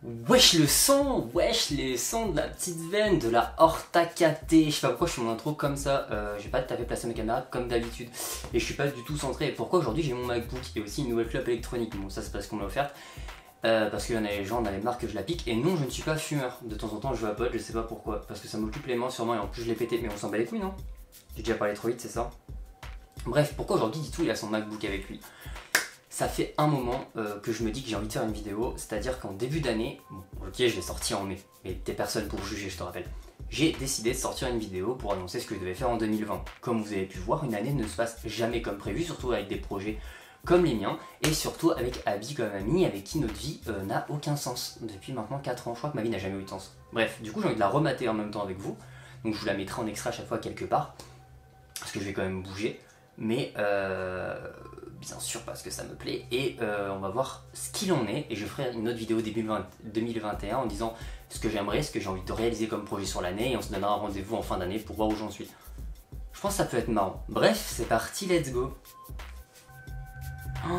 Wesh le son, wesh les sons de la petite veine, de la Horta KT. Je sais pas pourquoi je fais mon intro comme ça, j'ai pas tapé placer ma caméra comme d'habitude. Et je suis pas du tout centré. Et pourquoi aujourd'hui j'ai mon MacBook et aussi une nouvelle clope électronique. Bon ça c'est parce qu'on me l'a offerte. Parce que les gens en avaient marre que je la pique. Et non, je ne suis pas fumeur. De temps en temps je vapote, je sais pas pourquoi. Parce que ça m'occupe les mains sûrement et en plus je l'ai pété. Mais on s'en bat les couilles non? J'ai déjà parlé trop vite, c'est ça? Bref, pourquoi aujourd'hui Ditou il a son MacBook avec lui? Ça fait un moment que je me dis que j'ai envie de faire une vidéo, c'est-à-dire qu'en début d'année, bon, ok je l'ai sorti en mai, mais t'es personne pour juger je te rappelle, j'ai décidé de sortir une vidéo pour annoncer ce que je devais faire en 2020. Comme vous avez pu voir, une année ne se passe jamais comme prévu, surtout avec des projets comme les miens, et surtout avec Abby comme amie, avec qui notre vie n'a aucun sens. Depuis maintenant 4 ans, je crois que ma vie n'a jamais eu de sens. Bref, du coup j'ai envie de la remater en même temps avec vous, donc je vous la mettrai en extrait à chaque fois quelque part, parce que je vais quand même bouger, mais bien sûr parce que ça me plaît, et on va voir ce qu'il en est, et je ferai une autre vidéo début 2021 en disant ce que j'aimerais, ce que j'ai envie de réaliser comme projet sur l'année, et on se donnera un rendez-vous en fin d'année pour voir où j'en suis. Je pense que ça peut être marrant. Bref, c'est parti, let's go. Oh,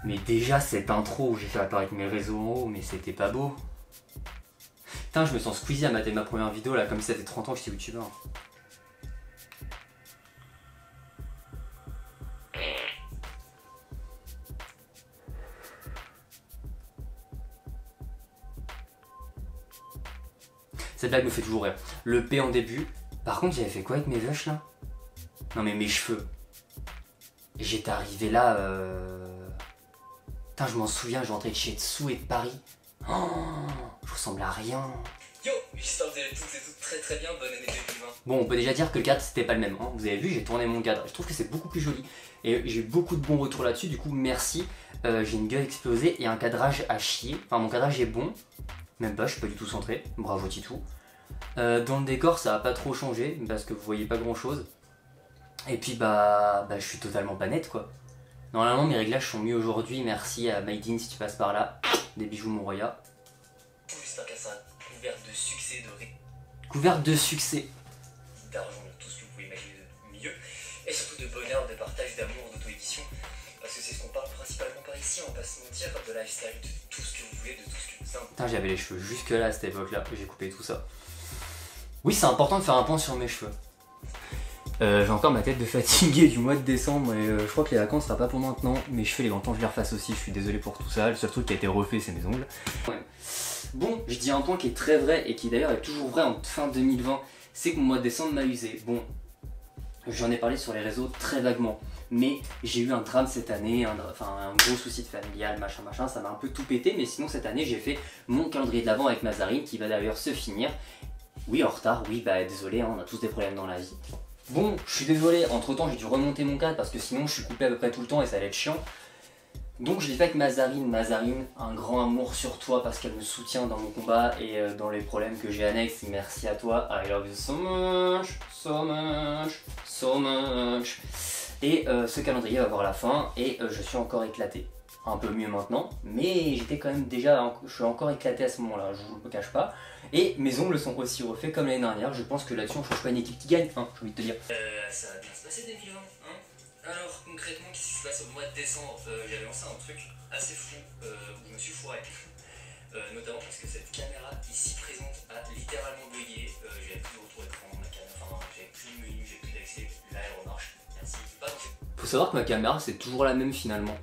mais déjà cette intro où j'ai fait apparaître mes réseaux en haut, mais c'était pas beau. Putain, je me sens squeezy à mater ma première vidéo là, comme si ça fait 30 ans que j'étais youtubeur. Cette blague me fait toujours rire. Le P en début. Par contre, j'avais fait quoi avec mes vaches là? Non mais mes cheveux. J'étais arrivé là. Putain, je m'en souviens, je rentrais de chez Dessous et de Paris. Oh, je ressemble à rien. Yo, j'espère que vous allez tous et toutes très très bien, bonne année 2020. Bon, on peut déjà dire que le cadre c'était pas le même. Hein. Vous avez vu, j'ai tourné mon cadre. Je trouve que c'est beaucoup plus joli. Et j'ai eu beaucoup de bons retours là-dessus, du coup merci. J'ai une gueule explosée et un cadrage à chier. Enfin, mon cadrage est bon. Même pas, je suis pas du tout centré. Bravo Titou. Dans le décor, ça va pas trop changer parce que vous voyez pas grand chose. Et puis bah je suis totalement pas net quoi. Normalement mes réglages sont mieux aujourd'hui. Merci à Maïdine si tu passes par là. Des bijoux mon roya. J'espère qu'elle sera couverte de succès, Couverte de succès. d'argent, de tout ce que vous pouvez imaginer de mieux. Et surtout de bonheur, de partage, d'amour, d'auto-édition. Parce que c'est ce qu'on parle principalement par ici, on va pas se mentir, de lifestyle, de tout ce que vous voulez, de tout ce que vous aimez. Putain, j'avais les cheveux jusque là à cette époque là, j'ai coupé tout ça. Oui, c'est important de faire un point sur mes cheveux. J'ai encore ma tête de fatigué du mois de décembre et je crois que les vacances sera pas pour maintenant. Mes cheveux, les temps je les refasse aussi, je suis désolé pour tout ça. Le seul truc qui a été refait, c'est mes ongles. Ouais. Bon, je dis un point qui est très vrai et qui d'ailleurs est toujours vrai en fin 2020, c'est que mon mois de décembre m'a usé. Bon, j'en ai parlé sur les réseaux très vaguement, mais j'ai eu un drame cette année, un gros souci de familial, machin, ça m'a un peu tout pété, mais sinon cette année j'ai fait mon calendrier de l'Avent avec Mazarine qui va d'ailleurs se finir. Oui, en retard, oui, bah désolé, hein, on a tous des problèmes dans la vie. Bon, je suis désolé, entre temps j'ai dû remonter mon cadre parce que sinon je suis coupé à peu près tout le temps et ça allait être chiant. Donc je l'ai fait avec Mazarine. Mazarine, un grand amour sur toi parce qu'elle me soutient dans mon combat et dans les problèmes que j'ai annexes. Merci à toi, I love you so much, so much, so much. Et ce calendrier va voir la fin et je suis encore éclaté. Un peu mieux maintenant, mais j'étais quand même déjà, je suis encore éclaté à ce moment-là, je vous le cache pas. Et mes ongles sont aussi refaits comme l'année dernière, je pense que là-dessus on change pas une équipe qui gagne, hein, j'ai envie de te dire. Ça va bien se passer 2020, hein. Alors concrètement, qu'est-ce qui se passe au mois de décembre? J'avais lancé un truc assez fou où je me suis foiré. Notamment parce que cette caméra ici présente a littéralement bugué. J'avais plus de retour écran, ma caméra, enfin j'avais plus de menu, j'ai plus d'accès, là elle remarche. Merci. Faut savoir que ma caméra c'est toujours la même finalement.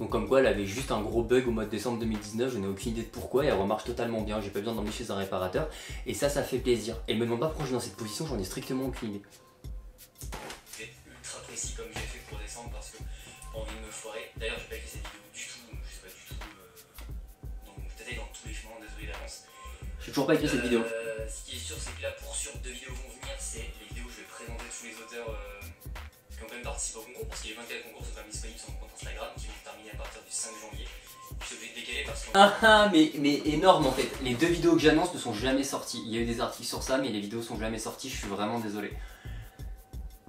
Donc comme quoi elle avait juste un gros bug au mois de décembre 2019, je n'ai aucune idée de pourquoi et elle remarche totalement bien, j'ai pas besoin d'emmener chez un réparateur et ça fait plaisir. Et me demande pas pourquoi je suis dans cette position, j'en ai strictement aucune idée. C'est ultra précis comme j'ai fait pour décembre parce que j'ai envie de me foirer. D'ailleurs j'ai pas écrit cette vidéo du tout, donc je sais pas du tout, donc peut-être dans tous les chemins, désolé d'avance. J'ai toujours pas écrit cette vidéo. Ce qui est sûr c'est que là pour sûr 2 vidéos vont venir, c'est les vidéos où je vais présenter tous les auteurs qui ont quand même participé au concours, parce qu'il y a 24 concours sont quand même disponibles sur mon compte Instagram qui vont terminer à partir du 5 janvier. Je suis obligé de décaler parce que... mais énorme en fait, les 2 vidéos que j'annonce ne sont jamais sorties. Il y a eu des articles sur ça mais les vidéos sont jamais sorties, je suis vraiment désolé.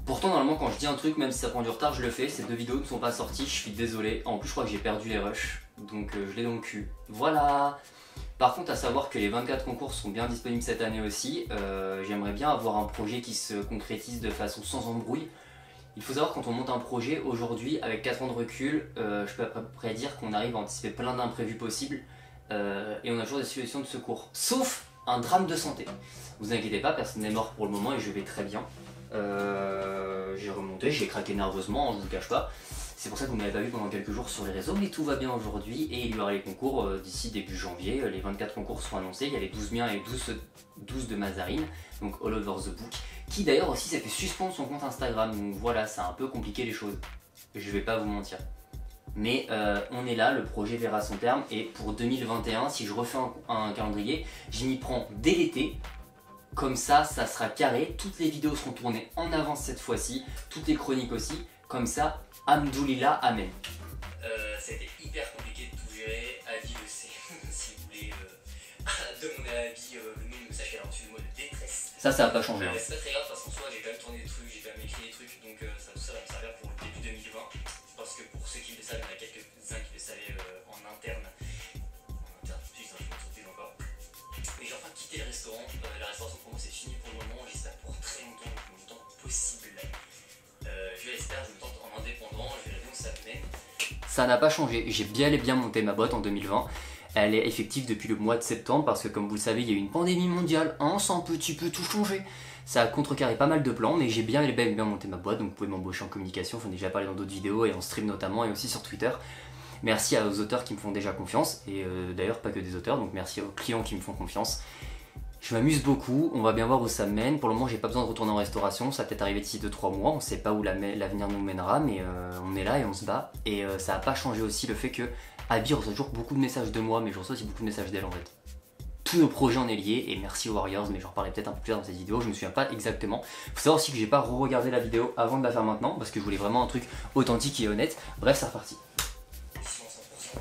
Pourtant normalement quand je dis un truc, même si ça prend du retard, je le fais, ces 2 vidéos ne sont pas sorties, je suis désolé. En plus je crois que j'ai perdu les rushs, donc je l'ai dans le cul. Voilà. Par contre à savoir que les 24 concours sont bien disponibles cette année aussi, j'aimerais bien avoir un projet qui se concrétise de façon sans embrouille. Il faut savoir quand on monte un projet aujourd'hui avec 4 ans de recul, je peux à peu près dire qu'on arrive à anticiper plein d'imprévus possibles. et on a toujours des situations de secours. Sauf un drame de santé. Vous inquiétez pas, personne n'est mort pour le moment et je vais très bien. J'ai remonté, j'ai craqué nerveusement, je vous le cache pas. C'est pour ça que vous ne m'avez pas vu pendant quelques jours sur les réseaux, mais tout va bien aujourd'hui et il y aura les concours d'ici début janvier. Les 24 concours sont annoncés, il y a les 12 miens et 12 de Mazarine, donc All Over the Book, qui d'ailleurs aussi s'est fait suspendre son compte Instagram, donc voilà, c'est un peu compliqué les choses, je vais pas vous mentir. Mais on est là, le projet verra son terme et pour 2021, si je refais un calendrier, je m'y prends dès l'été. Comme ça sera carré, toutes les vidéos seront tournées en avance cette fois-ci, toutes les chroniques aussi, comme ça, Hamdoulillah, Amen. Ça a été hyper compliqué de tout gérer, Adi le sait, si vous voulez demander à Adi le nom de message qu'elle a reçu de moi de détresse. Ça va pas changer. C'est pas très grave, parce qu'en soi j'ai quand même tourné des trucs, j'ai quand même écrit des trucs, donc tout ça va me servir pour le début 2020, parce que pour ceux qui le savent, il y en a quelques-uns qui le savaient en interne, putain, je me surprise encore. Mais j'ai enfin quitté le restaurant, la restauration pour moi c'est fini pour le moment, j'espère pour très longtemps, le plus longtemps possible. Je l'espère, je me tente en indépendant, je verrai où ça me mène. Ça n'a pas changé, j'ai bien et bien monté ma boîte en 2020. Elle est effective depuis le mois de septembre parce que comme vous le savez, il y a eu une pandémie mondiale, ça a un petit peu tout changé. Ça a contrecarré pas mal de plans, mais j'ai bien et bien monté ma boîte, donc vous pouvez m'embaucher en communication, j'en ai déjà parlé dans d'autres vidéos et en stream notamment, et aussi sur Twitter. Merci aux auteurs qui me font déjà confiance, et d'ailleurs pas que des auteurs, donc merci aux clients qui me font confiance. Je m'amuse beaucoup, on va bien voir où ça me mène. Pour le moment, j'ai pas besoin de retourner en restauration, ça va peut-être arriver d'ici 2-3 mois, on sait pas où l'avenir nous mènera, mais on est là et on se bat. Et ça a pas changé aussi le fait que Abby reçoit toujours beaucoup de messages de moi, mais je reçois aussi beaucoup de messages d'elle en fait. Tous nos projets en est liés, et merci aux Warriors, mais j'en reparlerai peut-être un peu plus tard dans cette vidéo, je me souviens pas exactement. Faut savoir aussi que j'ai pas re-regardé la vidéo avant de la faire maintenant, parce que je voulais vraiment un truc authentique et honnête. Bref, c'est reparti.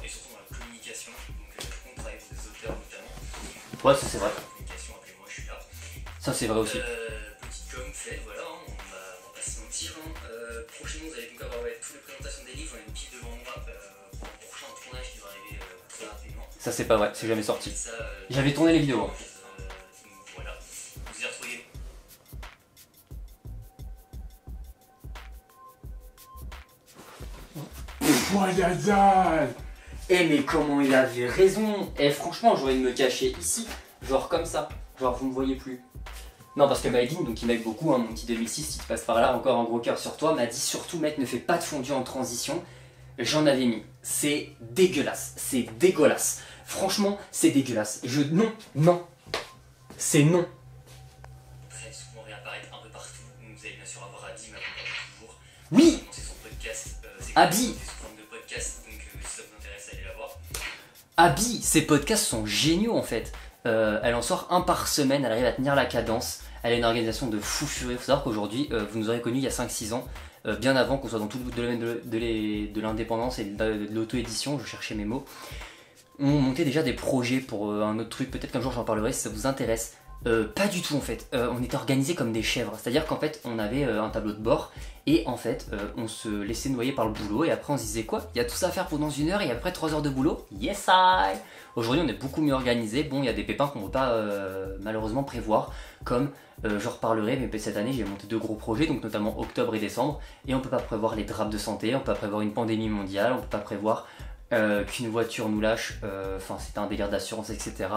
Et surtout dans la communication, donc on travaille avec des auteurs notamment. Ouais, ça c'est vrai. Ça c'est vrai aussi. Petite com faite, voilà, on va pas se mentir. Prochainement, vous allez donc avoir toutes les présentations des livres, on a une pile devant moi pour un prochain tournage qui va arriver très rapidement. Ça c'est pas vrai, c'est jamais sorti. J'avais tourné les vidéos. Voilà, vous y retrouvez. Eh mais comment il avait raison. Eh franchement, j'aurais dû me cacher ici, genre comme ça, genre vous me voyez plus. Non, parce que Maïdine, donc il m'aide beaucoup, mon petit 2006, si tu passes par là, encore un gros cœur sur toi, m'a dit surtout, mec, ne fais pas de fondu en transition. J'en avais mis. C'est dégueulasse. C'est dégueulasse. Franchement, c'est dégueulasse. Non. C'est non. Très souvent réapparaître un peu partout. Vous allez bien sûr avoir Abby, ma toujours. Oui. C'est son podcast. Abby. C'est sous forme de podcast, donc si ça vous intéresse, allez la voir. Abby, ses podcasts sont géniaux en fait. Elle en sort un par semaine, elle arrive à tenir la cadence, elle a une organisation de fou furieux. Il faut savoir qu'aujourd'hui, vous nous aurez connus il y a 5-6 ans, bien avant qu'on soit dans tout le domaine de l'indépendance et de l'auto-édition, je cherchais mes mots. On montait déjà des projets pour un autre truc, peut-être qu'un jour j'en parlerai si ça vous intéresse. Pas du tout en fait, on était organisés comme des chèvres, c'est-à-dire qu'en fait on avait un tableau de bord et en fait on se laissait noyer par le boulot et après on se disait quoi, il y a tout ça à faire pendant 1 heure et après 3 heures de boulot. Yes I. Aujourd'hui on est beaucoup mieux organisé, bon il y a des pépins qu'on ne peut pas malheureusement prévoir, comme j'en reparlerai, mais cette année j'ai monté 2 gros projets, donc notamment octobre et décembre, et on peut pas prévoir les draps de santé, on peut pas prévoir une pandémie mondiale, on peut pas prévoir qu'une voiture nous lâche, enfin c'était un délire d'assurance etc,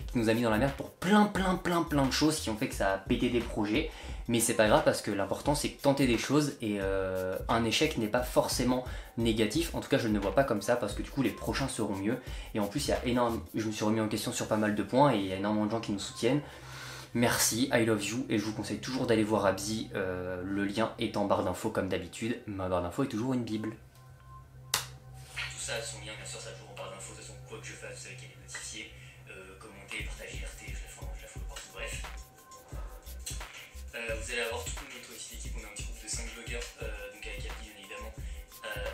qui nous a mis dans la merde pour plein de choses qui ont fait que ça a pété des projets, mais c'est pas grave parce que l'important c'est de tenter des choses et un échec n'est pas forcément négatif, en tout cas je ne le vois pas comme ça parce que du coup les prochains seront mieux, et en plus il y a je me suis remis en question sur pas mal de points et il y a énormément de gens qui nous soutiennent. Merci, I love you, et je vous conseille toujours d'aller voir Abzi, le lien est en barre d'infos comme d'habitude, ma barre d'infos est toujours une bible. Tout ça, son lien, bien sûr, ça toujours en barre d'infos. De toute façon, quoi que je fasse, vous savez qu'elle est notifiée. Commenter, partager, RT, je la follow partout, bref. Vous allez avoir toute notre petite équipe. On a un petit groupe de 5 blogueurs, donc avec Abby, bien évidemment.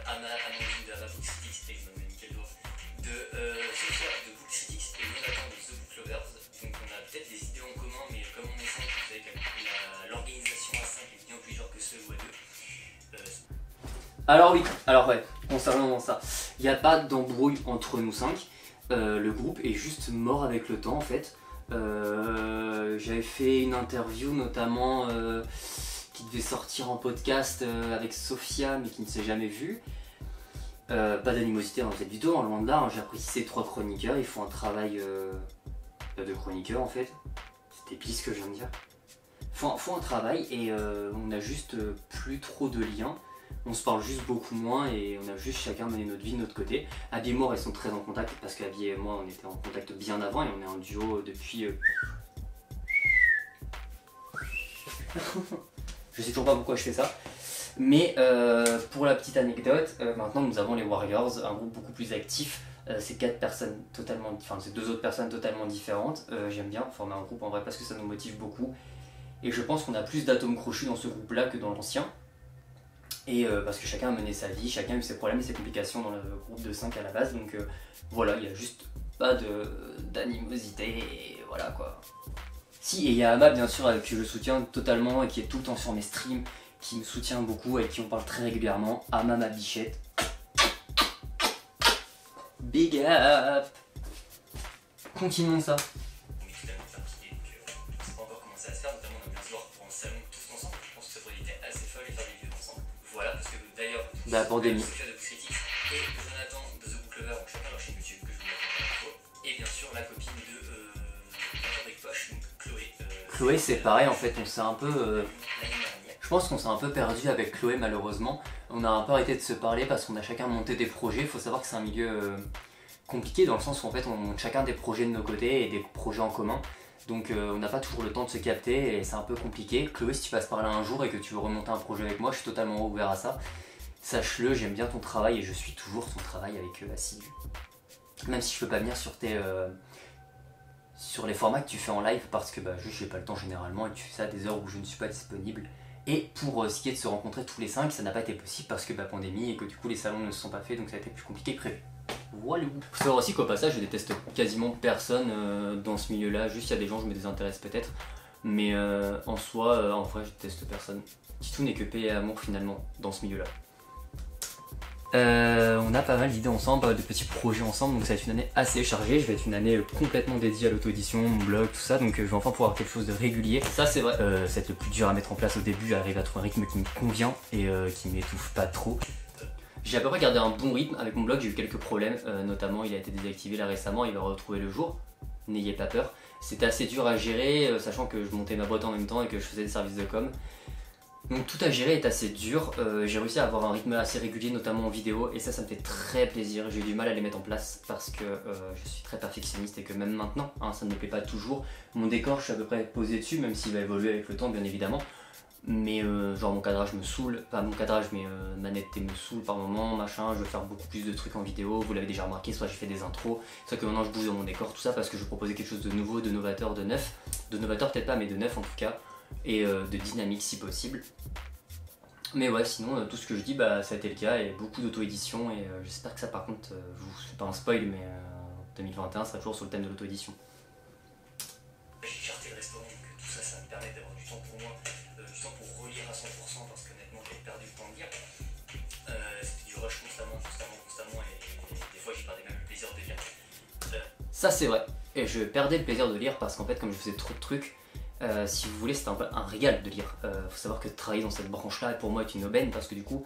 Amandine de Ama Book Critics, et je me donne nickel doigt. De Sophia de Book Critics et Jonathan de The Book Lovers. Donc on a peut-être des idées en commun, mais comme on est 5, vous savez que l'organisation à 5 est bien plus dure que seul ou à 2. Alors oui, alors ouais, concernant ça, il n'y a pas d'embrouille entre nous 5, le groupe est juste mort avec le temps en fait. J'avais fait une interview notamment qui devait sortir en podcast avec Sophia mais qui ne s'est jamais vue. Pas d'animosité dans cette vidéo, en loin de là, hein, j'ai apprécié ces 3 chroniqueurs, ils font un travail de chroniqueur en fait. C'était pile ce que je viens de dire. Font un travail et on a juste plus trop de liens. On se parle juste beaucoup moins et on a juste chacun mené notre vie de notre côté. Abby et moi, elles sont très en contact parce qu'Abby et moi, on était en contact bien avant et on est en duo depuis... Je sais toujours pas pourquoi je fais ça. Mais pour la petite anecdote, maintenant nous avons les Warriors, un groupe beaucoup plus actif. C'est 4 personnes totalement... Enfin, c'est 2 autres personnes totalement différentes. J'aime bien former un groupe en vrai parce que ça nous motive beaucoup. Et je pense qu'on a plus d'atomes crochus dans ce groupe-là que dans l'ancien. Et parce que chacun a mené sa vie, chacun a eu ses problèmes et ses complications dans le groupe de 5 à la base. Donc voilà, il n'y a juste pas d'animosité et voilà quoi. Si, et il y a Ama bien sûr avec qui je soutiens totalement et qui est tout le temps sur mes streams, qui me soutient beaucoup et qui on parle très régulièrement. Ama ma bichette. Big up. Continuons ça. Voilà, parce que d'ailleurs, la pandémie. Sophia de Critique et Jonathan de The Book Lover, donc chacun leur chaîne YouTube que je vous mets en et bien sûr la copine de Fabrique Poche, donc Chloé. Chloé, c'est pareil en fait, on s'est un peu. Je pense qu'on s'est un peu perdu avec Chloé malheureusement. On a un peu arrêté de se parler parce qu'on a chacun monté des projets. Il faut savoir que c'est un milieu compliqué dans le sens où en fait on monte chacun des projets de nos côtés et des projets en commun. Donc on n'a pas toujours le temps de se capter et c'est un peu compliqué. Chloé, si tu passes par là un jour et que tu veux remonter un projet avec moi, je suis totalement ouvert à ça. Sache-le, j'aime bien ton travail et je suis toujours ton travail avec assidu. Même si je peux pas venir sur sur les formats que tu fais en live parce que juste j'ai pas le temps généralement et tu fais ça à des heures où je ne suis pas disponible. Et pour ce qui est de se rencontrer tous les 5, ça n'a pas été possible parce que pandémie et que du coup les salons ne se sont pas faits, donc ça a été plus compliqué que prévu. Voilà. Faut savoir aussi qu'au passage je déteste quasiment personne dans ce milieu là, juste il y a des gens je me désintéresse peut-être, mais en soi, en vrai je déteste personne. Titou n'est que paix et amour finalement dans ce milieu là. On a pas mal d'idées ensemble, pas mal de petits projets ensemble, donc ça va être une année assez chargée. Je vais être une année complètement dédiée à l'auto-édition, mon blog, tout ça, donc je vais enfin pouvoir avoir quelque chose de régulier. Ça c'est vrai, ça va être le plus dur à mettre en place au début, arriver à trouver un rythme qui me convient et qui m'étouffe pas trop. J'ai à peu près gardé un bon rythme avec mon blog, j'ai eu quelques problèmes, notamment il a été désactivé là récemment, il va retrouver le jour, n'ayez pas peur. C'était assez dur à gérer, sachant que je montais ma boîte en même temps et que je faisais des services de com. Donc tout à gérer est assez dur, j'ai réussi à avoir un rythme assez régulier, notamment en vidéo, et ça me fait très plaisir. J'ai eu du mal à les mettre en place parce que je suis très perfectionniste et que même maintenant, ça ne me plaît pas toujours. Mon décor, je suis à peu près posé dessus, même s'il va évoluer avec le temps, bien évidemment. Mais genre mon cadrage me saoule, pas mon cadrage mais ma netteté me saoule par moment, machin, je veux faire beaucoup plus de trucs en vidéo, vous l'avez déjà remarqué, soit j'ai fait des intros, soit que maintenant je bouge dans mon décor, tout ça parce que je proposais quelque chose de nouveau, de novateur, de neuf, peut-être pas mais de neuf en tout cas, et de dynamique si possible. Mais ouais, sinon tout ce que je dis ça a été le cas et beaucoup d'auto-édition et j'espère que ça par contre, je vous fais pas un spoil mais 2021 sera toujours sur le thème de l'auto-édition. J'ai charté le restaurant donc tout ça, ça me permet d'avoir du temps pour moi. Du temps pour relire à 100% parce qu'honnêtement j'avais perdu le temps de lire. C'était du rush constamment et des fois j'y perdais même le plaisir de lire. Ça c'est vrai, et je perdais le plaisir de lire parce qu'en fait comme je faisais trop de trucs, si vous voulez c'était un peu un régal de lire. Faut savoir que travailler dans cette branche là pour moi est une aubaine parce que du coup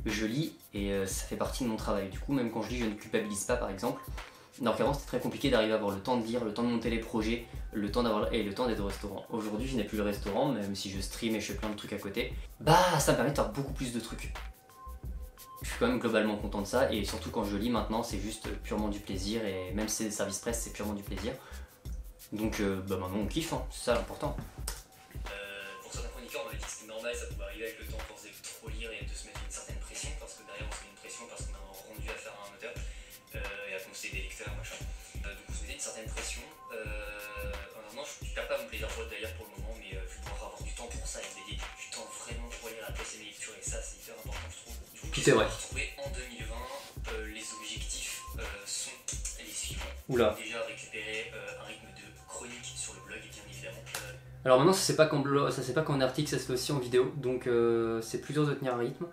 je lis et ça fait partie de mon travail. Du coup même quand je lis je ne culpabilise pas par exemple. Alors qu'avant c'était très compliqué d'arriver à avoir le temps de lire, le temps de monter les projets, le temps d'être au restaurant. Aujourd'hui je n'ai plus le restaurant, même si je stream et je fais plein de trucs à côté, ça me permet de faire beaucoup plus de trucs. Je suis quand même globalement content de ça et surtout quand je lis maintenant c'est juste purement du plaisir et même si c'est des services presse c'est purement du plaisir. Donc maintenant on kiffe, c'est ça l'important. Pour certains chroniqueurs on m'avait dit que c'était normal, ça pouvait arriver avec le temps quand on faisait trop lire et de se mettre une certaine pression parce que derrière on se met une pression parce qu'on a un rendu à faire à un auteur. Et à conseiller des lecteurs, machin. Donc on se mettait une certaine pression. Maintenant, je perds pas mon plaisir d'ailleurs pour le moment, mais je vais pouvoir avoir du temps pour ça et dédier du temps vraiment pour lire, apprécier mes lectures et ça c'est hyper important je trouve. Tout est vrai. En 2020, les objectifs sont les suivants. Oula. Déjà récupérer un rythme de chronique sur le blog et bien évidemment. Alors maintenant ça c'est pas qu'en article, ça se fait aussi en vidéo, donc c'est plus dur de tenir un rythme.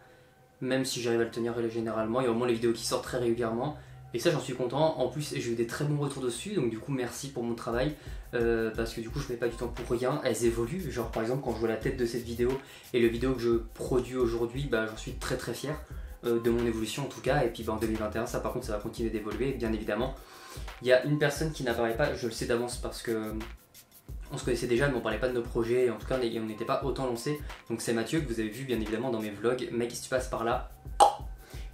Même si j'arrive à le tenir généralement, il y a au moins les vidéos qui sortent très régulièrement. Et ça j'en suis content, en plus j'ai eu des très bons retours dessus, donc du coup merci pour mon travail, parce que du coup je mets pas du temps pour rien, elles évoluent, genre par exemple quand je vois la tête de cette vidéo et le vidéo que je produis aujourd'hui, j'en suis très très fier, de mon évolution en tout cas. Et puis en 2021, ça par contre, ça va continuer d'évoluer, bien évidemment. Il y a une personne qui n'apparaît pas, je le sais d'avance parce que on se connaissait déjà, mais on parlait pas de nos projets, en tout cas on n'était pas autant lancés. Donc c'est Mathieu que vous avez vu bien évidemment dans mes vlogs. Mec, si tu passes par là,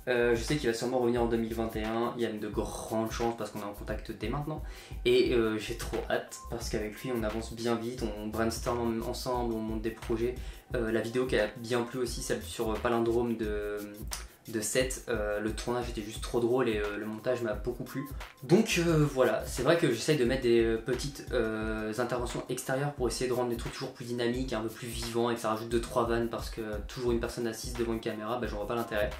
je sais qu'il va sûrement revenir en 2021, il y a de grandes chances parce qu'on est en contact dès maintenant. Et j'ai trop hâte parce qu'avec lui on avance bien vite, on brainstorm ensemble, on monte des projets. La vidéo qui a bien plu aussi, celle sur Palindrome de 7, le tournage était juste trop drôle et le montage m'a beaucoup plu. Donc voilà, c'est vrai que j'essaye de mettre des petites interventions extérieures pour essayer de rendre les trucs toujours plus dynamiques, un peu plus vivants et que ça rajoute 2-3 vannes parce que toujours une personne assise devant une caméra, bah, j'en vois pas l'intérêt.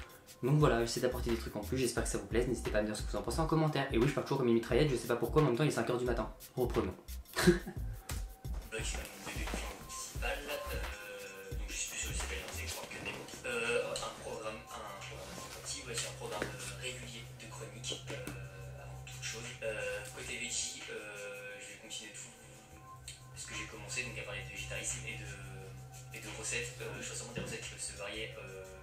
Donc voilà, j'essaie d'apporter des trucs en plus, j'espère que ça vous plaise, n'hésitez pas à me dire ce que vous en pensez en commentaire. Et oui, je pars toujours comme une mitraillette, je sais pas pourquoi, mais en même temps il est 5h du matin. Reprenons. Un programme régulier de chronique avant toute chose. Côté veggie, je vais continuer tout ce que j'ai commencé, donc à parler de végétarisme et de recettes. Je fais seulement des recettes qui peuvent se varier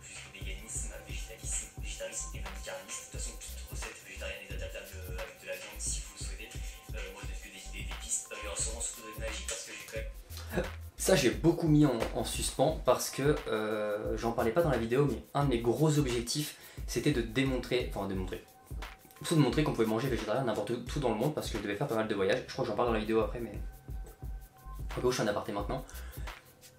jusqu'au véganisme, végétarisme et méditerranisme. De toute façon, toute recette végétarienne est adaptable avec de la viande si vous le souhaitez. Moi, je donne que des idées, des pistes. Il y aura sûrement ce coup de magie parce que j'ai quand même. Ça j'ai beaucoup mis en suspens parce que j'en parlais pas dans la vidéo, mais un de mes gros objectifs c'était de montrer qu'on pouvait manger végétarien n'importe où dans le monde parce que je devais faire pas mal de voyages. Je crois que j'en parle dans la vidéo après, mais à gauche je suis en aparté maintenant.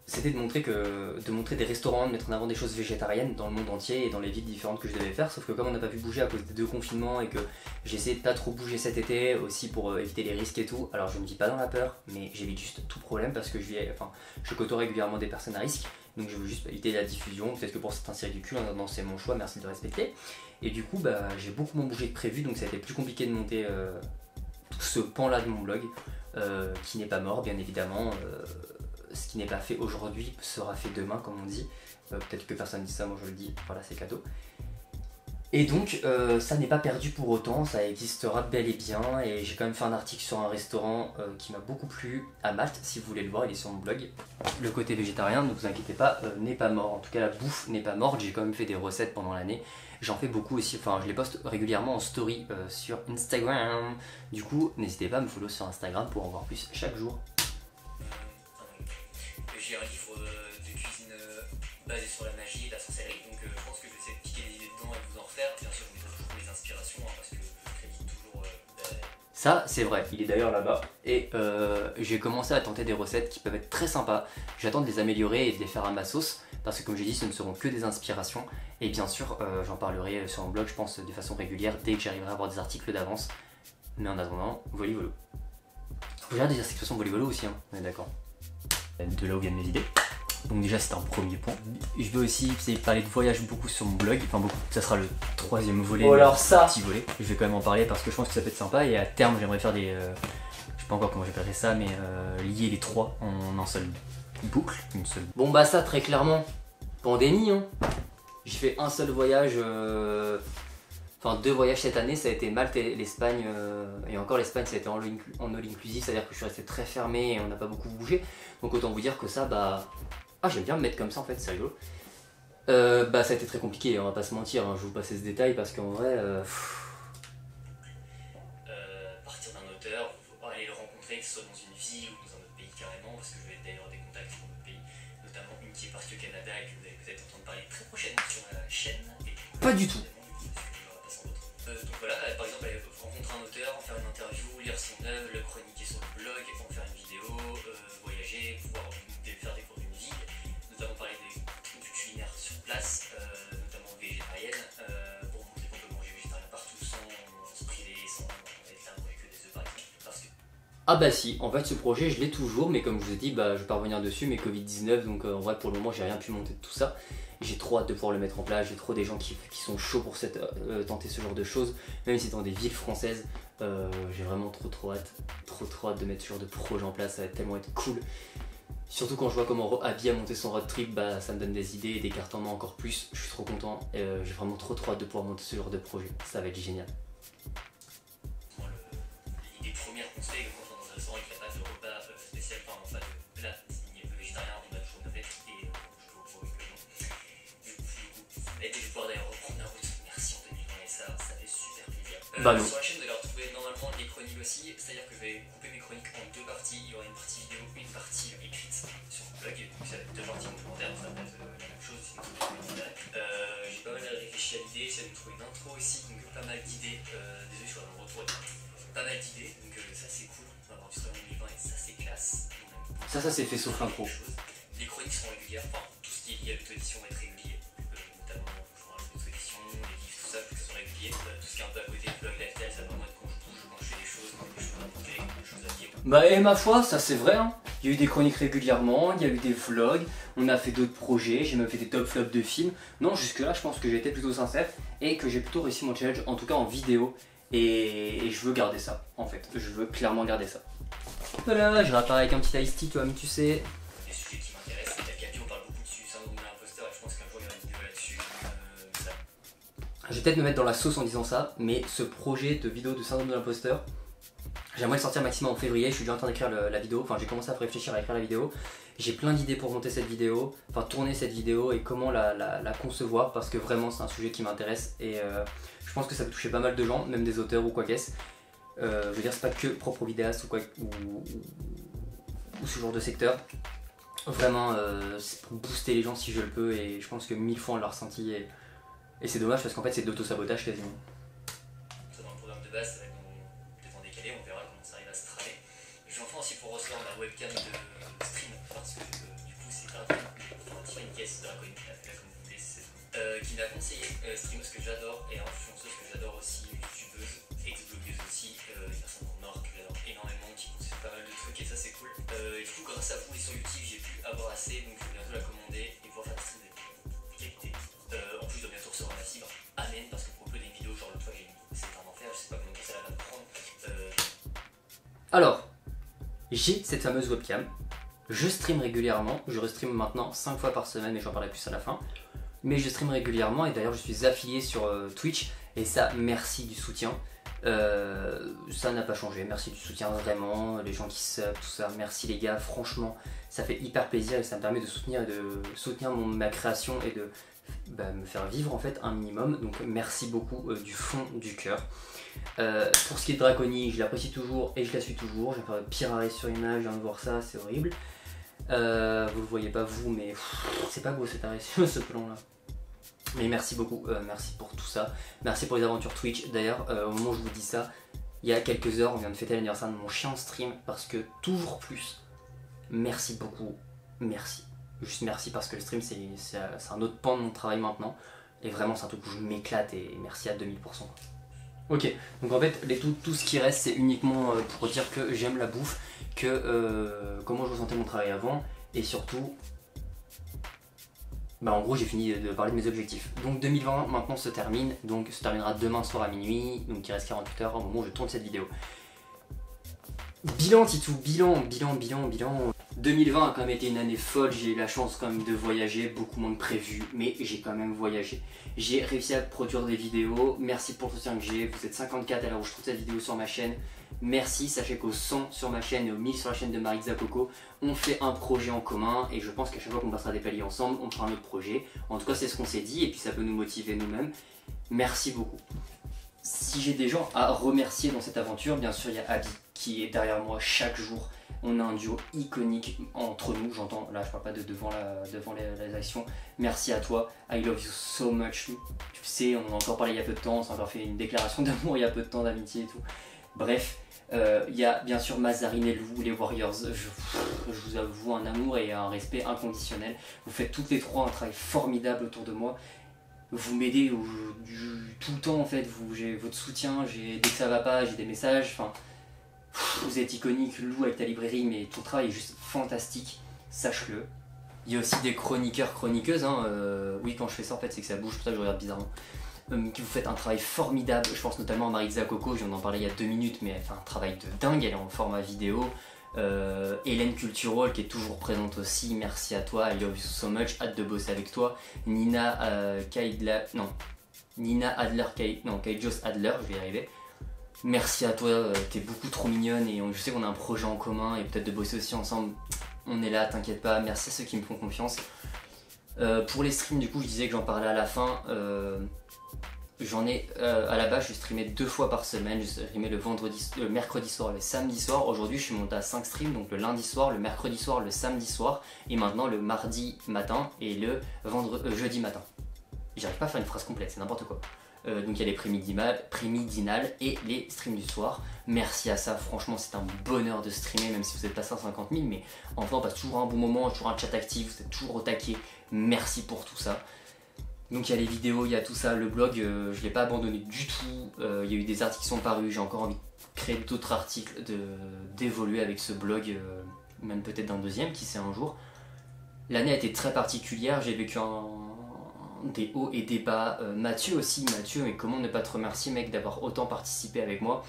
C'était de montrer des restaurants, de mettre en avant des choses végétariennes dans le monde entier et dans les villes différentes que je devais faire, sauf que comme on n'a pas pu bouger à cause des 2 confinements et que j'ai essayé de pas trop bouger cet été aussi pour éviter les risques et tout, alors je me dis pas dans la peur, mais j'évite juste tout problème parce que je côtoie régulièrement des personnes à risque, donc je veux juste éviter la diffusion, peut-être que pour certains c'est ridicule, non c'est mon choix, merci de le respecter. Et du coup bah, j'ai beaucoup moins bougé que prévu, donc ça a été plus compliqué de monter tout ce pan là de mon blog, qui n'est pas mort bien évidemment. Ce qui n'est pas fait aujourd'hui sera fait demain comme on dit. Peut-être que personne ne dit ça, moi je le dis, voilà c'est cadeau. Et donc ça n'est pas perdu pour autant, ça existera bel et bien. Et j'ai quand même fait un article sur un restaurant qui m'a beaucoup plu à Malte, si vous voulez le voir, il est sur mon blog. Le côté végétarien, ne vous inquiétez pas, n'est pas mort. En tout cas la bouffe n'est pas morte, j'ai quand même fait des recettes pendant l'année. J'en fais beaucoup aussi, enfin je les poste régulièrement en story sur Instagram. Du coup n'hésitez pas à me follow sur Instagram pour en voir plus chaque jour. J'ai un livre de cuisine basé sur la magie et la sorcellerie, donc je pense que je vais essayer de piquer des idées dedans et de vous en refaire. Bien sûr, je vous mettrai toujours mes inspirations parce que je crédite toujours. Ça, c'est vrai, il est d'ailleurs là-bas. Et j'ai commencé à tenter des recettes qui peuvent être très sympas. J'attends de les améliorer et de les faire à ma sauce parce que, comme j'ai dit, ce ne seront que des inspirations. Et bien sûr, j'en parlerai sur mon blog, je pense, de façon régulière dès que j'arriverai à avoir des articles d'avance. Mais en attendant, voli volo. Faut déjà des expressions voli volo aussi, hein. On est d'accord. De là où viennent mes idées. Donc déjà c'est un premier point. Je vais aussi essayer de parler de voyage beaucoup sur mon blog. Enfin beaucoup, ça sera le 3e volet. Oh alors ça, petit volet. Je vais quand même en parler parce que je pense que ça peut être sympa. Et à terme j'aimerais faire des... je sais pas encore comment j'appellerais ça, mais lier les 3 en un seul boucle. Une seule... bon bah ça très clairement, pandémie hein. J'ai fait un seul voyage, enfin 2 voyages cette année, ça a été Malte et l'Espagne, et encore l'Espagne ça a été en all inclusive, c'est à dire que je suis resté très fermé et on n'a pas beaucoup bougé. Donc autant vous dire que ça bah... Ah j'aime bien me mettre comme ça en fait, c'est rigolo. Bah ça a été très compliqué, on va pas se mentir, hein. Je vais vous passer ce détail parce qu'en vrai... Partir d'un auteur, aller le rencontrer, que ce soit dans une ville ou dans un autre pays carrément, parce que je vais d'ailleurs des contacts dans d'autres pays, notamment une qui est partie au Canada et que vous allez peut-être entendre parler très prochainement sur la chaîne. Et pas du tout. Donc voilà, par exemple, aller rencontrer un auteur, en faire une interview, lire son œuvre, le chroniquer sur le blog, en faire une vidéo, voyager, pouvoir faire découvrir une ville, notamment parler du culinaire sur place, notamment végétarienne, pour montrer qu'on peut manger végétarien partout sans se priver, sans être là à manger que des œufs par exemple. Parce que... Ah bah si, en fait ce projet je l'ai toujours, mais comme je vous ai dit, bah, je vais pas revenir dessus, mais Covid-19, donc en vrai pour le moment j'ai rien pu monter de tout ça. J'ai trop hâte de pouvoir le mettre en place, j'ai trop des gens qui sont chauds pour tenter ce genre de choses, même si c'est dans des villes françaises, j'ai vraiment trop hâte de mettre ce genre de projet en place, ça va tellement être cool. Surtout quand je vois comment Abby a monté son road trip, bah, ça me donne des idées et des cartes en main encore plus, je suis trop content, j'ai vraiment trop hâte de pouvoir monter ce genre de projet, ça va être génial. L'idée première qu'on se fait quand on est dans un restaurant et qu'il n'y a pas de repas spécial, enfin pas de plat signé végétarien, on a toujours une navette et je vais pouvoir d'ailleurs reprendre Bah non. Sur la chaîne, vous allez retrouver normalement les chroniques aussi, c'est-à-dire que je vais couper mes chroniques en 2 parties. Il y aura une partie vidéo, une partie écrite sur le blog. Donc ça va être 2 parties complémentaires, ça va être la même chose, sinon ça va être l'intérêt. J'ai pas mal réfléchi à l'idée, j'essaie de me trouver une intro aussi, donc pas mal d'idées. Désolé, je suis dans le retour. Pas mal d'idées, donc ça c'est cool. On va enregistrer en 2020 et ça c'est classe. Ça c'est fait sauf l'intro. Les chroniques sont régulières, enfin tout ce qui est lié à l'auto-édition va être régulier, notamment l'auto-édition, les livres, tout ça, faut que ça soit régulier. Tout ce qui est un peu à côté du blog lifestyle, ça va vraiment être quand je bouge, quand je fais des choses, quand je fais des choses à dire. Bah et ma foi, ça c'est vrai, hein. Il y a eu des chroniques régulièrement, il y a eu des vlogs, on a fait d'autres projets, j'ai même fait des top flops de films. Non, jusque là je pense que j'ai été plutôt sincère et que j'ai plutôt réussi mon challenge, en tout cas en vidéo. Et je veux garder ça, en fait, je veux clairement garder ça. Voilà, je réapparais avec un petit iced tea, toi, mais tu sais. Des sujets qui m'intéressent, et Capi on parle beaucoup dessus, syndrome de l'imposteur, et je pense qu'un jour il y aura une vidéo là-dessus. Je vais peut-être me mettre dans la sauce en disant ça, mais ce projet de vidéo de syndrome de l'imposteur, j'aimerais le sortir maximum en février. Je suis déjà en train d'écrire la vidéo, enfin j'ai commencé à réfléchir à écrire la vidéo. J'ai plein d'idées pour monter cette vidéo, enfin tourner cette vidéo et comment la concevoir, parce que vraiment c'est un sujet qui m'intéresse et je pense que ça peut toucher pas mal de gens, même des auteurs ou quoi qu'est-ce. Je veux dire, c'est pas que propre vidéaste ou ce genre de secteur. Vraiment, c'est pour booster les gens si je le peux, et je pense que 1000 fois on l'a ressenti et c'est dommage parce qu'en fait c'est de l'auto-sabotage quasiment. Ça, dans le programme de base, ça va être des temps décalés, on verra comment ça arrive à se tramer. J'en fais aussi pour recevoir ma webcam de stream, parce que du coup c'est gratuit. On va tirer une caisse de la commune, là comme vous voulez, qui m'a conseillé streameuse que j'adore et influenceuse que j'adore aussi, youtubeuse, ex-blogueuse aussi, une personne en or que j'adore énormément, qui conseille pas mal de trucs et ça c'est cool. Et du coup grâce à vous et sur YouTube j'ai pu avoir assez, donc je vais bientôt la commander et pouvoir faire des streams de qualité. En plus je dois bientôt recevoir la fibre, amen, parce que pour uploader une vidéo, genre l'autre fois c'était un enfer, je sais pas combien de temps ça va me prendre. Alors, j'ai cette fameuse webcam, je stream régulièrement, je restream maintenant 5 fois par semaine, mais j'en parlerai plus à la fin. Mais je stream régulièrement et d'ailleurs je suis affilié sur Twitch et ça, merci du soutien. Ça n'a pas changé, merci du soutien vraiment, les gens qui sub, tout ça, merci les gars, franchement ça fait hyper plaisir et ça me permet de soutenir ma création et de me faire vivre en fait un minimum, donc merci beaucoup du fond du cœur. Pour ce qui est de Draconi, je l'apprécie toujours et je la suis toujours, j'ai fait pire arrêt sur image, je viens de voir ça, c'est horrible. Vous le voyez pas vous, mais c'est pas beau cet arrêt sur ce plan là. Mais merci beaucoup, merci pour tout ça, merci pour les aventures Twitch. D'ailleurs, au moment où je vous dis ça, il y a quelques heures, on vient de fêter l'anniversaire de mon chien en stream, parce que toujours plus, merci beaucoup, merci. Juste merci parce que le stream c'est un autre pan de mon travail maintenant, et vraiment c'est un truc où je m'éclate et merci à 2000%. Ok, donc en fait tout ce qui reste c'est uniquement pour dire que j'aime la bouffe, que comment je ressentais mon travail avant, et surtout en gros j'ai fini de parler de mes objectifs. Donc 2020 maintenant se termine, donc se terminera demain soir à minuit, donc il reste 48 heures au moment où je tourne cette vidéo. Bilan Titou, bilan. 2020 a quand même été une année folle, j'ai eu la chance quand même de voyager, beaucoup moins que prévu, mais j'ai quand même voyagé. J'ai réussi à produire des vidéos, merci pour le soutien que j'ai, vous êtes 54 à l'heure où je trouve cette vidéo sur ma chaîne. Merci, sachez qu'au 100 sur ma chaîne et au 1000 sur la chaîne de Maritza Coco, on fait un projet en commun et je pense qu'à chaque fois qu'on passera des paliers ensemble, on fera un autre projet. En tout cas c'est ce qu'on s'est dit et puis ça peut nous motiver nous-mêmes. Merci beaucoup. Si j'ai des gens à remercier dans cette aventure, bien sûr il y a Abby qui est derrière moi chaque jour. On a un duo iconique entre nous, j'entends, là je parle pas de devant les actions. Merci à toi, I love you so much. Tu sais, on en a encore parlé il y a peu de temps, on s'est encore fait une déclaration d'amour il y a peu de temps, d'amitié et tout. Bref, il y a bien sûr Mazarine et Lou, les Warriors. Je vous avoue un amour et un respect inconditionnel. Vous faites toutes les trois un travail formidable autour de moi. Vous m'aidez tout le temps en fait, j'ai votre soutien, dès que ça va pas, j'ai des messages, enfin, vous êtes iconique, Lou avec ta librairie, mais ton travail est juste fantastique, sache-le. Il y a aussi des chroniqueurs, chroniqueuses, hein, oui quand je fais ça en fait c'est que ça bouge, pour ça que je regarde bizarrement. Vous faites un travail formidable, je pense notamment à Maritza Coco, je viens d'en parler il y a 2 minutes, mais elle fait un travail de dingue, elle est en format vidéo. Hélène Culturol qui est toujours présente aussi, merci à toi, I love you so much, hâte de bosser avec toi. Nina Kaijos Adler, je vais y arriver. Merci à toi, t'es beaucoup trop mignonne et je sais qu'on a un projet en commun et peut-être de bosser aussi ensemble. On est là, t'inquiète pas, merci à ceux qui me font confiance. Pour les streams du coup je disais que j'en parlais à la fin. j'en ai à la base je streamais 2 fois par semaine, je streamais le mercredi soir, le samedi soir. Aujourd'hui je suis monté à 5 streams, donc le lundi soir, le mercredi soir, le samedi soir et maintenant le mardi matin et le jeudi matin. J'arrive pas à faire une phrase complète, c'est n'importe quoi. Donc il y a les prémidinales et les streams du soir. Merci à ça, franchement c'est un bonheur de streamer, même si vous êtes passé à 50 000, mais enfin on passe toujours un bon moment, toujours un chat actif, vous êtes toujours au taquet. Merci pour tout ça. Donc il y a les vidéos, il y a tout ça, le blog, je l'ai pas abandonné du tout. Il y a eu des articles qui sont parus, j'ai encore envie de créer d'autres articles, d'évoluer avec ce blog, même peut-être d'un deuxième, qui sait un jour. L'année a été très particulière, j'ai vécu des hauts et des bas. Mathieu aussi, mais comment ne pas te remercier mec d'avoir autant participé avec moi,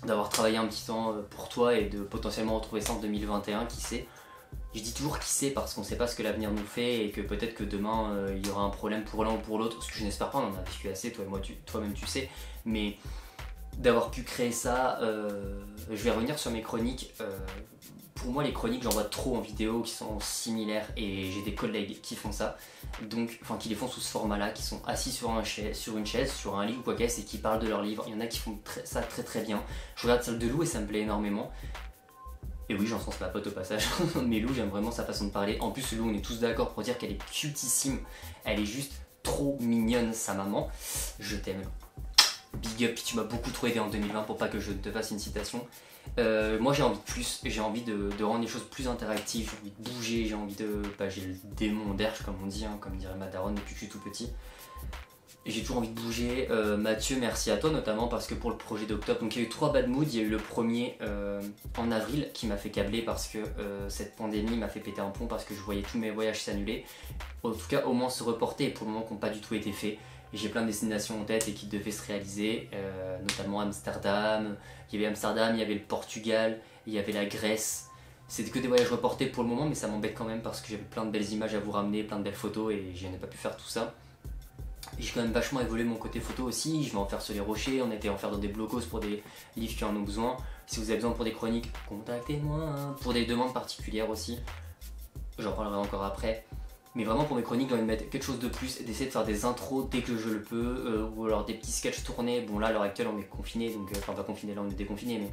d'avoir travaillé un petit temps pour toi et de potentiellement retrouver ça en 2021, qui sait. Je dis toujours qui sait parce qu'on ne sait pas ce que l'avenir nous fait et que peut-être que demain il y aura un problème pour l'un ou pour l'autre, ce que je n'espère pas, on en a vécu assez, toi et moi, toi-même tu sais, mais d'avoir pu créer ça, je vais revenir sur mes chroniques. Pour moi les chroniques j'en vois trop en vidéo qui sont similaires et j'ai des collègues qui font ça, donc, enfin qui les font sous ce format là, qui sont assis sur une chaise, sur un lit ou quoi qu'est-ce et qui parlent de leur livre. Il y en a qui font ça très très bien. Je regarde celle de Lou et ça me plaît énormément. Et oui, j'encense ma pote au passage, mais Lou, j'aime vraiment sa façon de parler. En plus, Lou, on est tous d'accord pour dire qu'elle est cutissime. Elle est juste trop mignonne, sa maman. Je t'aime. Big up, tu m'as beaucoup trop aidé en 2020 pour pas que je te fasse une citation. Moi, j'ai envie de plus, j'ai envie de rendre les choses plus interactives, j'ai envie de bouger, j'ai envie de... j'ai le démon d'Erche, comme on dit, hein, comme dirait ma daronne depuis que je suis tout petit. J'ai toujours envie de bouger. Mathieu, merci à toi notamment parce que pour le projet d'octobre, donc il y a eu 3 bad moods. Il y a eu le premier en avril qui m'a fait câbler parce que cette pandémie m'a fait péter un plomb parce que je voyais tous mes voyages s'annuler. En tout cas, au moins se reporter, et pour le moment qui n'ont pas du tout été faits. J'ai plein de destinations en tête et qui devaient se réaliser, notamment Amsterdam. Il y avait Amsterdam, il y avait le Portugal, il y avait la Grèce. C'était que des voyages reportés pour le moment, mais ça m'embête quand même parce que j'avais plein de belles images à vous ramener, plein de belles photos et je n'ai pas pu faire tout ça. J'ai quand même vachement évolué mon côté photo aussi, je vais en faire sur les rochers, on était en faire dans des blocos pour des livres qui en ont besoin. Si vous avez besoin pour des chroniques, contactez-moi, hein. Pour des demandes particulières aussi, j'en parlerai encore après. Mais vraiment pour mes chroniques, j'ai envie de mettre quelque chose de plus, d'essayer de faire des intros dès que je le peux, ou alors des petits sketchs tournés. Bon là à l'heure actuelle on est confiné, donc enfin pas confiné, là on est déconfiné, mais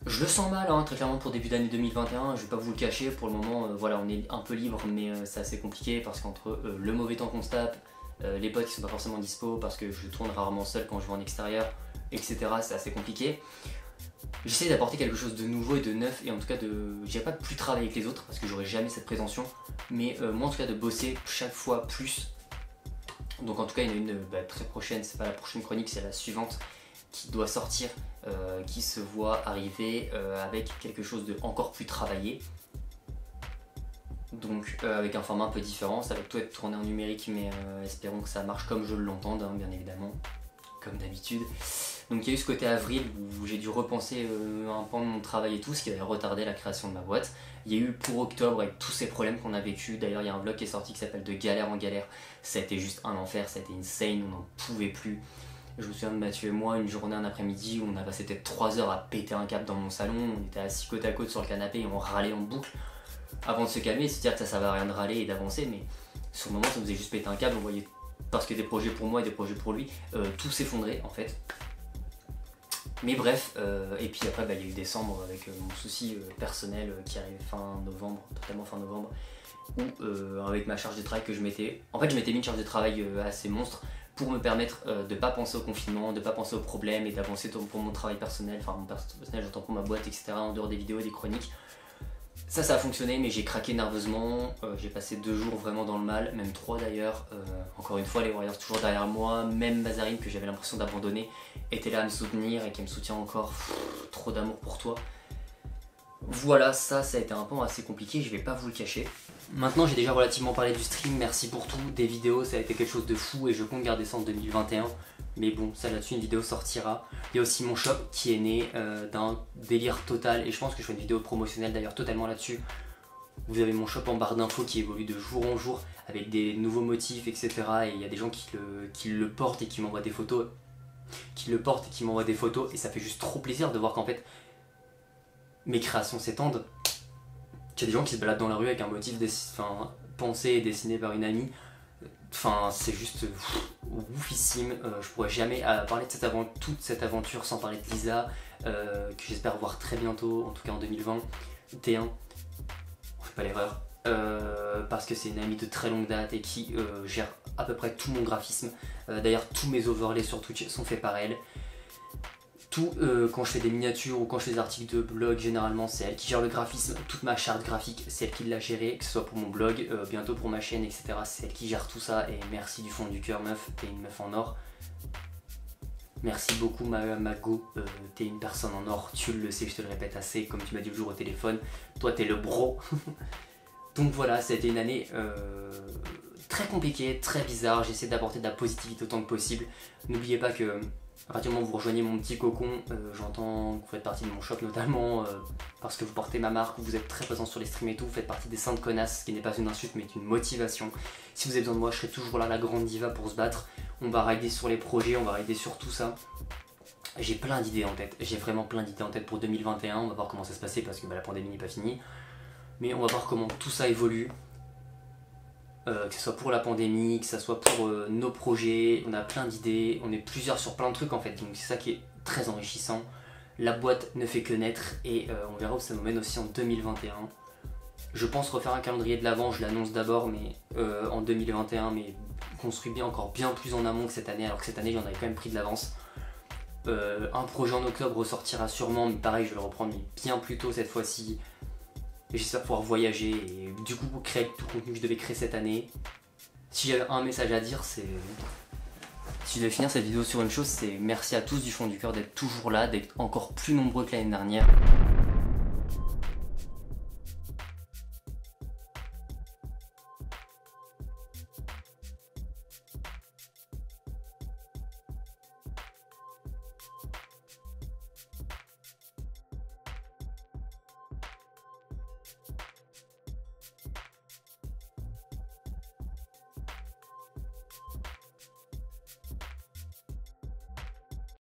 je le sens mal, hein, très clairement pour début d'année 2021, je vais pas vous le cacher, pour le moment voilà on est un peu libre, mais c'est assez compliqué parce qu'entre le mauvais temps qu'on se tape, les potes qui sont pas forcément dispo parce que je tourne rarement seul quand je vais en extérieur, etc. C'est assez compliqué. J'essaie d'apporter quelque chose de nouveau et de neuf et en tout cas je dirais pas de plus travailler avec les autres parce que j'aurais jamais cette prétention, mais moi en tout cas de bosser chaque fois plus. Donc en tout cas il y en a une très prochaine, c'est pas la prochaine chronique, c'est la suivante qui doit sortir, qui se voit arriver avec quelque chose de encore plus travaillé. Donc avec un format un peu différent, ça va tout être tourné en numérique, mais espérons que ça marche comme je l'entende, hein, bien évidemment, comme d'habitude. Donc il y a eu ce côté avril où j'ai dû repenser un pan de mon travail et tout, ce qui avait retardé la création de ma boîte. Il y a eu pour octobre avec tous ces problèmes qu'on a vécu. D'ailleurs il y a un vlog qui est sorti qui s'appelle De galère en galère. Ça a été juste un enfer, ça a été insane, on n'en pouvait plus. Je me souviens de Mathieu et moi, une journée, un après-midi où on a passé peut-être 3 heures à péter un câble dans mon salon. On était assis côte à côte sur le canapé et on râlait en boucle. Avant de se calmer et se dire que ça servait à rien de râler et d'avancer, mais sur le moment ça nous faisait juste péter un câble, on voyait, parce que des projets pour moi et des projets pour lui, tout s'effondrer en fait. Mais bref, et puis après il y a eu décembre avec mon souci personnel qui arrivait fin novembre, totalement fin novembre, où avec ma charge de travail que je m'étais... En fait je m'étais mis une charge de travail assez monstre pour me permettre de ne pas penser au confinement, de ne pas penser aux problèmes et d'avancer pour mon travail personnel, enfin mon personnel j'entends pour ma boîte, etc. en dehors des vidéos et des chroniques. Ça a fonctionné, mais j'ai craqué nerveusement, j'ai passé 2 jours vraiment dans le mal, même 3 d'ailleurs. Encore une fois, les Warriors toujours derrière moi, même Mazarine que j'avais l'impression d'abandonner était là à me soutenir et qui me soutient encore. Trop d'amour pour toi. Voilà, ça a été un pan assez compliqué, je vais pas vous le cacher. Maintenant j'ai déjà relativement parlé du stream, merci pour tout, des vidéos, ça a été quelque chose de fou et je compte garder ça en 2021. Mais bon, ça là-dessus, une vidéo sortira. Il y a aussi mon shop qui est né d'un délire total. Et je pense que je ferai une vidéo promotionnelle d'ailleurs totalement là-dessus. Vous avez mon shop en barre d'infos qui évolue de jour en jour avec des nouveaux motifs, etc. Et il y a des gens qui le portent et qui m'envoient des photos. Et ça fait juste trop plaisir de voir qu'en fait, mes créations s'étendent. Il y a des gens qui se baladent dans la rue avec un motif pensé et dessiné par une amie. Enfin, c'est juste oufissime. Je pourrais jamais parler de toute cette aventure sans parler de Lisa, que j'espère voir très bientôt, en tout cas en 2020. T1, on fait pas l'erreur. Parce que c'est une amie de très longue date et qui gère à peu près tout mon graphisme. D'ailleurs, tous mes overlays sur Twitch sont faits par elle. Tout, quand je fais des miniatures ou quand je fais des articles de blog, généralement c'est elle qui gère le graphisme. Toute ma charte graphique, c'est elle qui l'a gérée, que ce soit pour mon blog, bientôt pour ma chaîne, etc. C'est elle qui gère tout ça et merci du fond du cœur, meuf, t'es une meuf en or. Merci beaucoup ma go, t'es une personne en or, tu le sais, je te le répète assez, comme tu m'as dit le jour au téléphone, toi t'es le bro. Donc voilà, ça a été une année très compliquée, très bizarre, j'essaie d'apporter de la positivité autant que possible. N'oubliez pas que à partir du moment où vous rejoignez mon petit cocon, j'entends que vous faites partie de mon shop notamment, parce que vous portez ma marque, vous êtes très présent sur les streams et tout, vous faites partie des saintes connasses, ce qui n'est pas une insulte mais une motivation. Si vous avez besoin de moi, je serai toujours là, la grande diva pour se battre. On va rider sur les projets, on va rider sur tout ça. J'ai plein d'idées en tête, j'ai vraiment plein d'idées en tête pour 2021, on va voir comment ça se passait parce que la pandémie n'est pas finie. Mais on va voir comment tout ça évolue. Que ce soit pour la pandémie, que ce soit pour nos projets, on a plein d'idées, on est plusieurs sur plein de trucs en fait, donc c'est ça qui est très enrichissant. La boîte ne fait que naître et on verra où ça nous mène aussi en 2021. Je pense refaire un calendrier de l'avant, je l'annonce d'abord, mais en 2021, mais construit bien encore bien plus en amont que cette année, alors que cette année j'en avais quand même pris de l'avance. Un projet en octobre ressortira sûrement, mais pareil je vais le reprendre bien plus tôt cette fois-ci. Et j'espère pouvoir voyager et du coup créer tout le contenu que je devais créer cette année. Si j'avais un message à dire, c'est... Si je devais finir cette vidéo sur une chose, c'est merci à tous du fond du cœur d'être toujours là, d'être encore plus nombreux que l'année dernière.